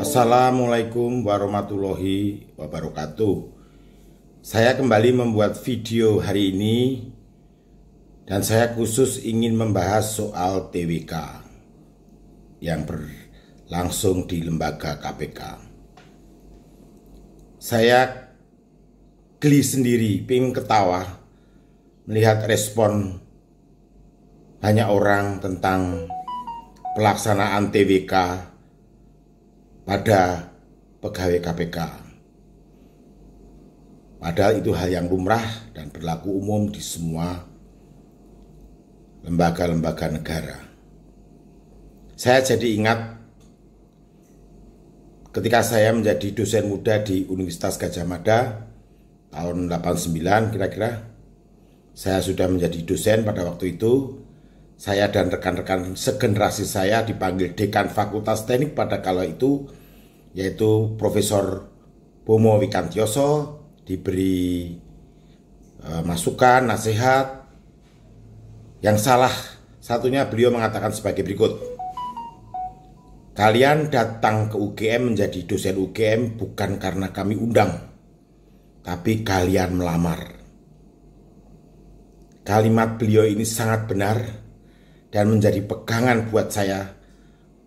Assalamualaikum warahmatullahi wabarakatuh. Saya kembali membuat video hari ini dan saya khusus ingin membahas soal TWK yang berlangsung di lembaga KPK. Saya geli sendiri, pengen ketawa melihat respon banyak orang tentang pelaksanaan TWK pada pegawai KPK. Padahal itu hal yang lumrah dan berlaku umum di semua lembaga-lembaga negara. Saya jadi ingat ketika saya menjadi dosen muda di Universitas Gadjah Mada tahun 89 kira-kira. Saya sudah menjadi dosen pada waktu itu. Saya dan rekan-rekan segenerasi saya dipanggil Dekan Fakultas Teknik pada kala itu, yaitu Profesor Bomo Wikantioso, diberi masukan, nasihat. Yang salah satunya beliau mengatakan sebagai berikut: kalian datang ke UGM menjadi dosen UGM bukan karena kami undang, tapi kalian melamar. Kalimat beliau ini sangat benar dan menjadi pegangan buat saya,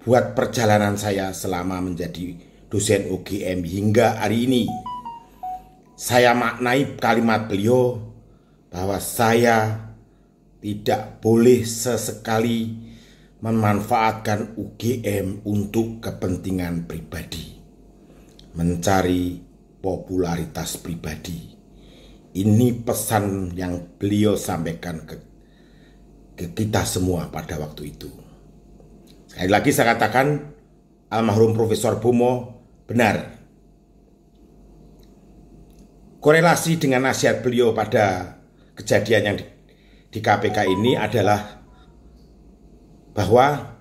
buat perjalanan saya selama menjadi dosen UGM hingga hari ini. Saya maknai kalimat beliau bahwa saya tidak boleh sesekali memanfaatkan UGM untuk kepentingan pribadi, mencari popularitas pribadi. Ini pesan yang beliau sampaikan ke kita semua pada waktu itu. Sekali lagi saya katakan, almarhum Profesor Bomo benar. Korelasi dengan nasihat beliau pada kejadian yang di KPK ini adalah bahwa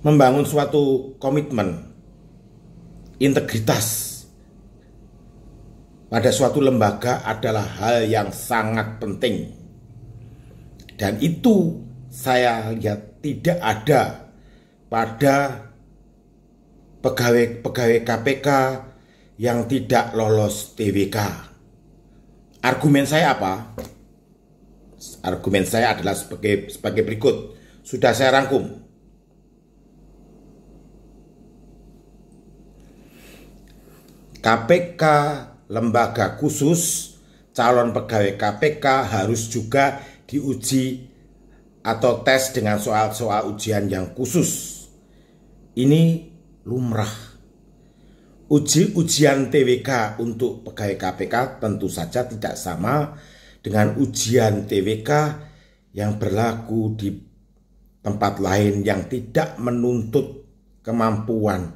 membangun suatu komitmen, integritas pada suatu lembaga adalah hal yang sangat penting. Dan itu saya lihat tidak ada pada pegawai KPK yang tidak lolos TWK. Argumen saya apa? Argumen saya adalah sebagai berikut. Sudah saya rangkum. KPK lembaga khusus, calon pegawai KPK harus juga diuji atau tes dengan soal-soal ujian yang khusus. Ini lumrah. Ujian TWK untuk pegawai KPK tentu saja tidak sama dengan ujian TWK yang berlaku di tempat lain yang tidak menuntut kemampuan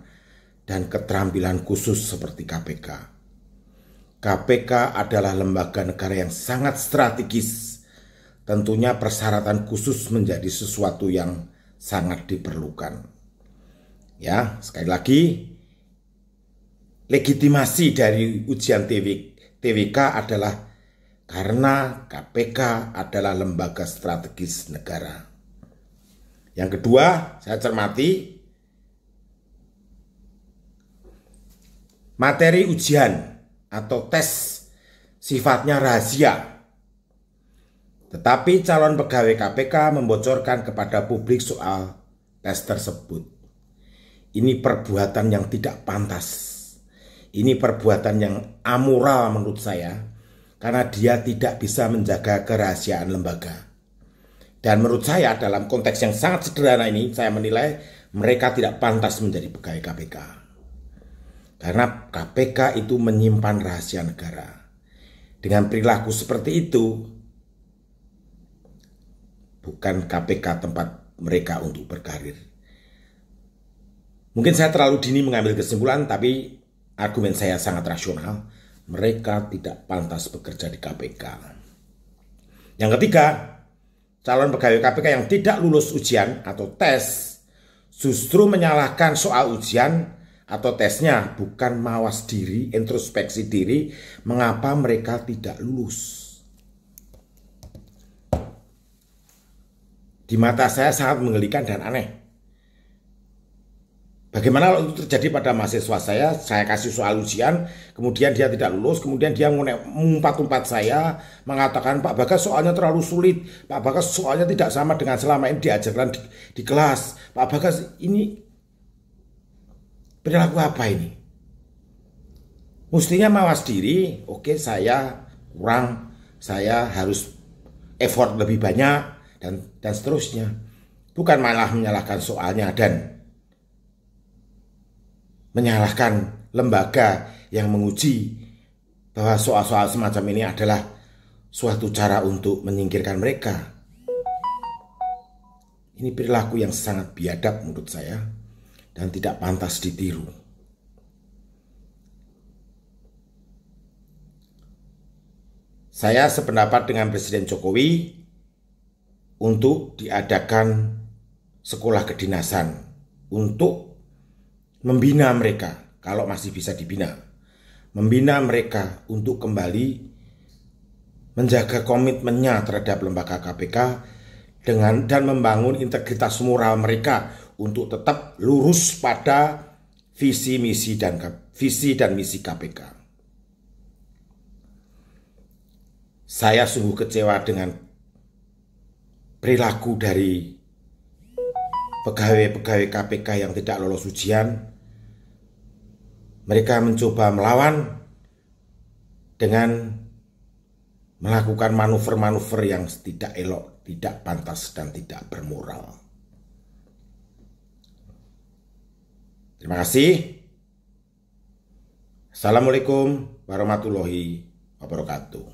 dan keterampilan khusus seperti KPK. KPK adalah lembaga negara yang sangat strategis. Tentunya persyaratan khusus menjadi sesuatu yang sangat diperlukan. Ya, sekali lagi, legitimasi dari ujian TWK adalah karena KPK adalah lembaga strategis negara. Yang kedua, saya cermati materi ujian atau tes sifatnya rahasia. Tetapi calon pegawai KPK membocorkan kepada publik soal tes tersebut. Ini perbuatan yang tidak pantas. Ini perbuatan yang amoral menurut saya, karena dia tidak bisa menjaga kerahasiaan lembaga. Dan menurut saya dalam konteks yang sangat sederhana ini, saya menilai mereka tidak pantas menjadi pegawai KPK. Karena KPK itu menyimpan rahasia negara. Dengan perilaku seperti itu, bukan KPK tempat mereka untuk berkarir. Mungkin saya terlalu dini mengambil kesimpulan, tapi argumen saya sangat rasional. Mereka tidak pantas bekerja di KPK. Yang ketiga, calon pegawai KPK yang tidak lulus ujian atau tes justru menyalahkan soal ujian atau tesnya, bukan mawas diri, introspeksi diri, mengapa mereka tidak lulus. Di mata saya sangat menggelikan dan aneh. Bagaimana kalau itu terjadi pada mahasiswa saya kasih soal ujian, kemudian dia tidak lulus, kemudian dia mengumpat-umpat saya, mengatakan Pak Bagas soalnya terlalu sulit, Pak Bagas soalnya tidak sama dengan selama ini diajarkan di kelas, Pak Bagas ini perilaku apa ini? Mestinya mawas diri, oke saya kurang, saya harus effort lebih banyak, dan seterusnya. Bukan malah menyalahkan soalnya dan menyalahkan lembaga yang menguji bahwa soal-soal semacam ini adalah suatu cara untuk menyingkirkan mereka. Ini perilaku yang sangat biadab menurut saya dan tidak pantas ditiru. Saya sependapat dengan Presiden Jokowi untuk diadakan sekolah kedinasan untuk membina mereka, kalau masih bisa dibina, membina mereka untuk kembali menjaga komitmennya terhadap lembaga KPK dan membangun integritas moral mereka untuk tetap lurus pada visi dan misi KPK. Saya sungguh kecewa dengan perilaku dari pegawai-pegawai KPK yang tidak lolos ujian. Mereka mencoba melawan dengan melakukan manuver-manuver yang tidak elok, tidak pantas, dan tidak bermoral. Terima kasih. Assalamualaikum warahmatullahi wabarakatuh.